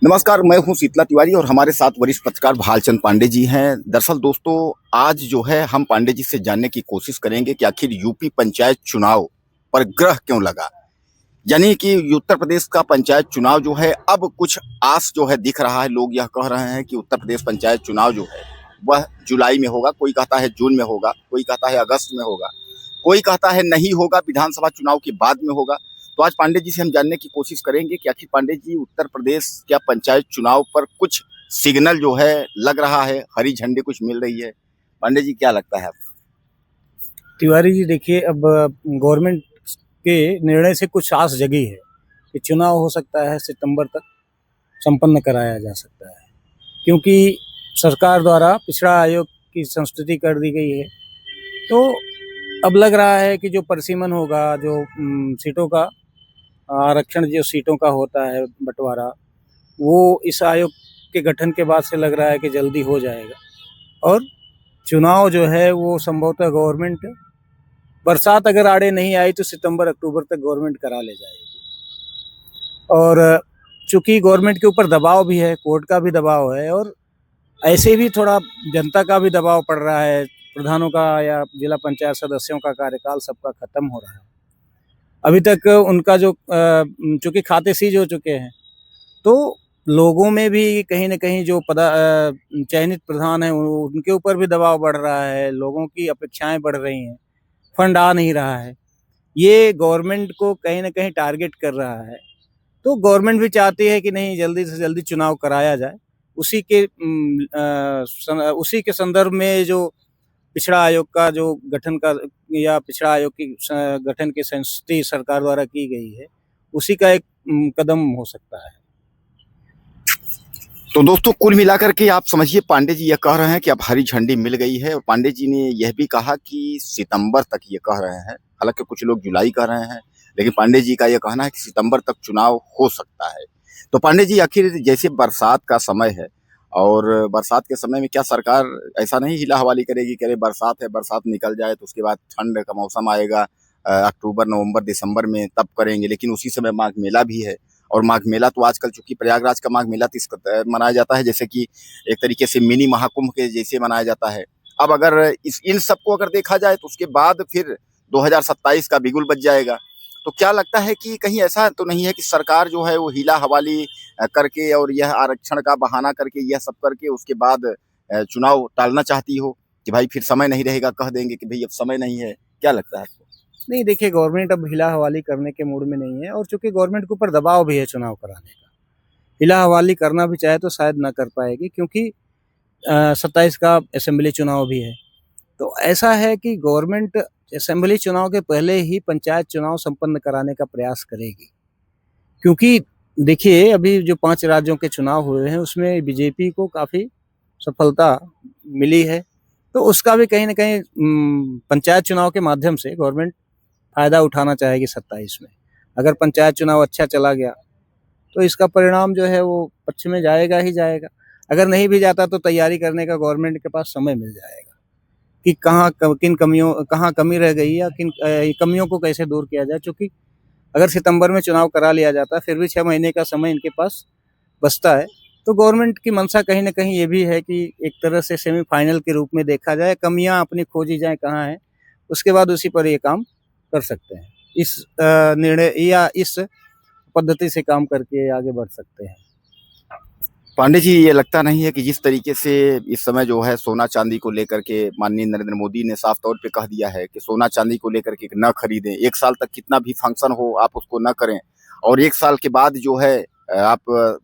नमस्कार, मैं हूं शीतला तिवारी और हमारे साथ वरिष्ठ पत्रकार भालचंद पांडे जी हैं। दरअसल दोस्तों, आज जो है हम पांडे जी से जानने की कोशिश करेंगे कि आखिर यूपी पंचायत चुनाव पर ग्रह क्यों लगा। यानी कि उत्तर प्रदेश का पंचायत चुनाव जो है अब कुछ आस जो है दिख रहा है। लोग यह कह रहे हैं कि उत्तर प्रदेश पंचायत चुनाव जो है वह जुलाई में होगा, कोई कहता है जून में होगा, कोई कहता है अगस्त में होगा, कोई कहता है नहीं होगा, विधानसभा चुनाव के बाद में होगा। तो आज पांडे जी से हम जानने की कोशिश करेंगे कि आखिर पांडे जी उत्तर प्रदेश क्या पंचायत चुनाव पर कुछ सिग्नल जो है लग रहा है, हरी झंडी कुछ मिल रही है। पांडे जी क्या लगता है आपको? तिवारी जी देखिए, अब गवर्नमेंट के निर्णय से कुछ आस जगी है कि चुनाव हो सकता है सितंबर तक संपन्न कराया जा सकता है, क्योंकि सरकार द्वारा पिछड़ा आयोग की संस्तुति कर दी गई है। तो अब लग रहा है कि जो परिसीमन होगा, जो सीटों का आरक्षण, जो सीटों का होता है बंटवारा, वो इस आयोग के गठन के बाद से लग रहा है कि जल्दी हो जाएगा। और चुनाव जो है वो संभवतः गवर्नमेंट, बरसात अगर आड़े नहीं आई तो सितंबर अक्टूबर तक गवर्नमेंट करा ले जाएगी। और चूंकि गवर्नमेंट के ऊपर दबाव भी है, कोर्ट का भी दबाव है, और ऐसे भी थोड़ा जनता का भी दबाव पड़ रहा है। प्रधानों का या जिला पंचायत सदस्यों का कार्यकाल सबका खत्म हो रहा है। अभी तक उनका जो चूंकि खाते सीज हो चुके हैं, तो लोगों में भी कहीं ना कहीं जो चयनित प्रधान है उनके ऊपर भी दबाव बढ़ रहा है। लोगों की अपेक्षाएं बढ़ रही हैं, फंड आ नहीं रहा है। ये गवर्नमेंट को कहीं ना कहीं टारगेट कर रहा है। तो गवर्नमेंट भी चाहती है कि नहीं, जल्दी से जल्दी चुनाव कराया जाए। उसी के संदर्भ में जो पिछड़ा आयोग का जो गठन का, या पिछड़ा आयोग की गठन की संस्तुति सरकार द्वारा की गई है, उसी का एक कदम हो सकता है। तो दोस्तों, कुल मिलाकर के आप समझिए पांडे जी यह कह रहे हैं कि अब हरी झंडी मिल गई है, और पांडे जी ने यह भी कहा कि सितंबर तक ये कह रहे हैं। हालांकि कुछ लोग जुलाई कह रहे हैं, लेकिन पांडे जी का यह कहना है कि सितंबर तक चुनाव हो सकता है। तो पांडे जी, आखिर जैसे बरसात का समय है, और बरसात के समय में क्या सरकार ऐसा नहीं हिला हवाली करेगी कि अरे बरसात है, बरसात निकल जाए तो उसके बाद ठंड का मौसम आएगा, अक्टूबर नवंबर दिसंबर में, तब करेंगे। लेकिन उसी समय माघ मेला भी है, और माघ मेला तो आजकल चूंकि प्रयागराज का माघ मेला मनाया जाता है, जैसे कि एक तरीके से मिनी महाकुंभ के जैसे मनाया जाता है। अब अगर इन सबको अगर देखा जाए तो उसके बाद फिर 2027 का बिगुल बज जाएगा। तो क्या लगता है कि कहीं ऐसा तो नहीं है कि सरकार जो है वो हीला हवाली करके और यह आरक्षण का बहाना करके, यह सब करके उसके बाद चुनाव टालना चाहती हो कि भाई फिर समय नहीं रहेगा, कह देंगे कि भाई अब समय नहीं है। क्या लगता है आपको? नहीं देखिए, गवर्नमेंट अब हिला हवाली करने के मूड में नहीं है, और चूंकि गवर्नमेंट के ऊपर दबाव भी है चुनाव कराने का। हिला हवाली करना भी चाहे तो शायद ना कर पाएगी, क्योंकि 27 का असेंबली चुनाव भी है। तो ऐसा है कि गवर्नमेंट असेंबली चुनाव के पहले ही पंचायत चुनाव संपन्न कराने का प्रयास करेगी, क्योंकि देखिए अभी जो 5 राज्यों के चुनाव हुए हैं उसमें बीजेपी को काफ़ी सफलता मिली है। तो उसका भी कहीं ना कहीं पंचायत चुनाव के माध्यम से गवर्नमेंट फायदा उठाना चाहेगी 27 में। अगर पंचायत चुनाव अच्छा चला गया तो इसका परिणाम जो है वो पक्ष में जाएगा ही जाएगा। अगर नहीं भी जाता तो तैयारी करने का गवर्नमेंट के पास समय मिल जाएगा कि कहाँ कमी रह गई, या किन कमियों को कैसे दूर किया जाए। चूंकि अगर सितंबर में चुनाव करा लिया जाता फिर भी 6 महीने का समय इनके पास बचता है। तो गवर्नमेंट की मंशा कहीं ना कहीं ये भी है कि एक तरह से सेमीफाइनल के रूप में देखा जाए, कमियां अपनी खोजी जाए कहाँ हैं, उसके बाद उसी पर ये काम कर सकते हैं। इस निर्णय या इस पद्धति से काम करके आगे बढ़ सकते हैं। पांडे जी, ये लगता नहीं है कि जिस तरीके से इस समय जो है सोना चांदी को लेकर के माननीय नरेंद्र मोदी ने साफ तौर पे कह दिया है कि सोना चांदी को लेकर के न खरीदें, 1 साल तक कितना भी फंक्शन हो आप उसको न करें, और 1 साल के बाद जो है आप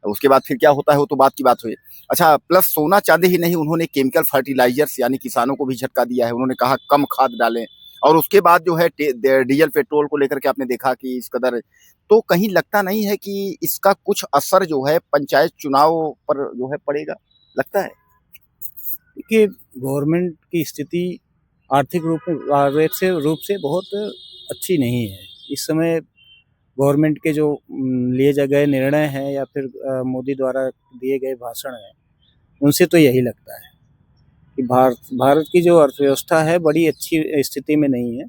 उसके बाद फिर क्या होता है वो तो बात की बात हुई। अच्छा, प्लस सोना चांदी ही नहीं, उन्होंने केमिकल फर्टिलाइजर्स यानी किसानों को भी झटका दिया है। उन्होंने कहा कम खाद डालें, और उसके बाद जो है डीजल पेट्रोल को लेकर के आपने देखा कि इस कदर। तो कहीं लगता नहीं है कि इसका कुछ असर जो है पंचायत चुनाव पर जो है पड़ेगा, लगता है? देखिए, गवर्नमेंट की स्थिति आर्थिक रूप से बहुत अच्छी नहीं है इस समय। गवर्नमेंट के जो लिए गए निर्णय हैं, या फिर मोदी द्वारा दिए गए भाषण हैं, उनसे तो यही लगता है कि भारत की जो अर्थव्यवस्था है बड़ी अच्छी स्थिति में नहीं है।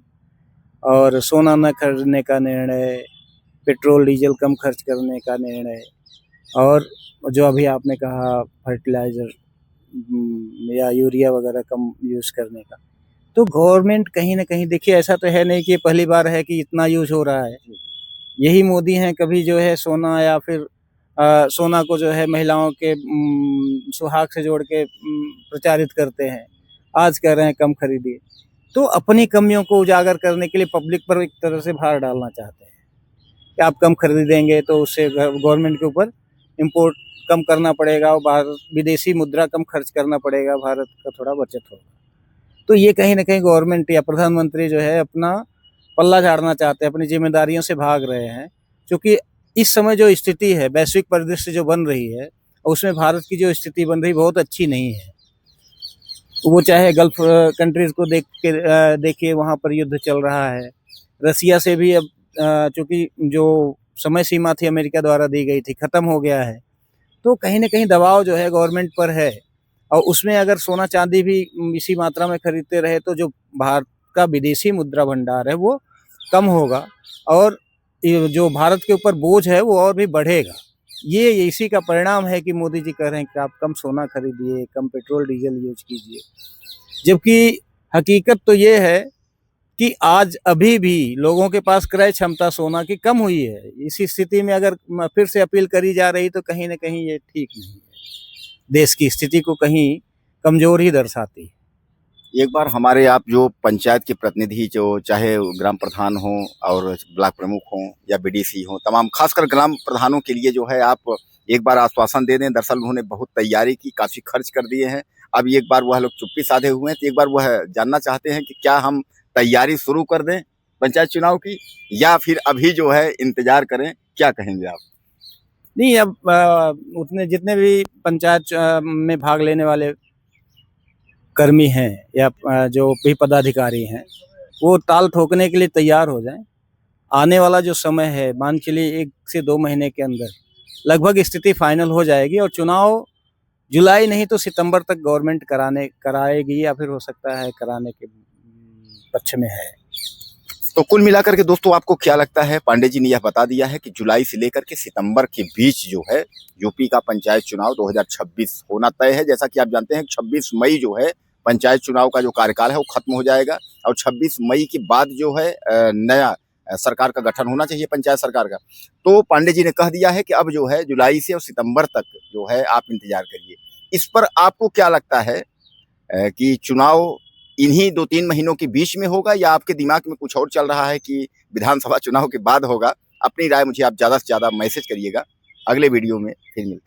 और सोना न खरीदने का निर्णय, पेट्रोल डीजल कम खर्च करने का निर्णय, और जो अभी आपने कहा फर्टिलाइज़र या यूरिया वगैरह कम यूज़ करने का, तो गवर्नमेंट कहीं न कहीं देखिए ऐसा तो है नहीं कि ये पहली बार है कि इतना यूज़ हो रहा है। यही मोदी हैं कभी जो है सोना या फिर सोना को जो है महिलाओं के सुहाग से जोड़ के प्रचारित करते हैं। आज कह रहे हैं कम खरीदिए। तो अपनी कमियों को उजागर करने के लिए पब्लिक पर एक तरह से भार डालना चाहते हैं कि आप कम खरीदेंगे तो उससे गवर्नमेंट के ऊपर इम्पोर्ट कम करना पड़ेगा और बाहर विदेशी मुद्रा कम खर्च करना पड़ेगा, भारत का थोड़ा बचत होगा। तो ये कहीं न कहीं गवर्नमेंट या प्रधानमंत्री जो है अपना पल्ला झाड़ना चाहते हैं, अपनी ज़िम्मेदारियों से भाग रहे हैं। क्योंकि इस समय जो स्थिति है, वैश्विक परिदृश्य जो बन रही है, उसमें भारत की जो स्थिति बन रही है बहुत अच्छी नहीं है। वो चाहे गल्फ कंट्रीज़ को देखिए वहाँ पर युद्ध चल रहा है। रसिया से भी अब चूँकि जो समय सीमा थी अमेरिका द्वारा दी गई थी, ख़त्म हो गया है। तो कहीं न कहीं दबाव जो है गवर्नमेंट पर है और उसमें अगर सोना-चांदी भी इसी मात्रा में खरीदते रहे तो जो भारत का विदेशी मुद्रा भंडार है वो कम होगा और ये जो भारत के ऊपर बोझ है वो और भी बढ़ेगा। ये इसी का परिणाम है कि मोदी जी कह रहे हैं कि आप कम सोना खरीदिए, कम पेट्रोल डीज़ल यूज़ कीजिए। जबकि हकीकत तो ये है कि आज अभी भी लोगों के पास क्रय क्षमता सोना की कम हुई है। इसी स्थिति में अगर फिर से अपील करी जा रही तो कहीं न कहीं ये ठीक नहीं है। देश की स्थिति को कहीं कमज़ोर ही दर्शाती है। एक बार हमारे आप जो पंचायत के प्रतिनिधि जो चाहे ग्राम प्रधान हों और ब्लॉक प्रमुख हों या बीडीसी हों, तमाम खासकर ग्राम प्रधानों के लिए जो है आप एक बार आश्वासन दे दें। दरअसल उन्होंने बहुत तैयारी की, काफ़ी खर्च कर दिए हैं। अब एक बार वह लोग चुप्पी साधे हुए हैं, तो एक बार वह जानना चाहते हैं कि क्या हम तैयारी शुरू कर दें पंचायत चुनाव की या फिर अभी जो है इंतज़ार करें? क्या कहेंगे आप? नहीं अब उतने जितने भी पंचायत में भाग लेने वाले कर्मी हैं या जो भी पदाधिकारी हैं, वो ताल ठोकने के लिए तैयार हो जाएँ। आने वाला जो समय है मान के लिए 1 से 2 महीने के अंदर लगभग स्थिति फाइनल हो जाएगी और चुनाव जुलाई नहीं तो सितंबर तक गवर्नमेंट कराएगी या फिर हो सकता है कराने के पक्ष में है। तो कुल मिलाकर के दोस्तों आपको क्या लगता है? पांडे जी ने यह बता दिया है कि जुलाई से लेकर के सितंबर के बीच जो है यूपी का पंचायत चुनाव 2026 होना तय है। जैसा कि आप जानते हैं 26 मई जो है पंचायत चुनाव का जो कार्यकाल है वो खत्म हो जाएगा और 26 मई के बाद जो है नया सरकार का गठन होना चाहिए, पंचायत सरकार का। तो पांडे जी ने कह दिया है कि अब जो है जुलाई से और सितंबर तक जो है आप इंतजार करिए। इस पर आपको क्या लगता है कि चुनाव इन्हीं 2-3 महीनों के बीच में होगा या आपके दिमाग में कुछ और चल रहा है कि विधानसभा चुनाव के बाद होगा? अपनी राय मुझे आप ज़्यादा से ज़्यादा मैसेज करिएगा। अगले वीडियो में फिर मिलते हैं।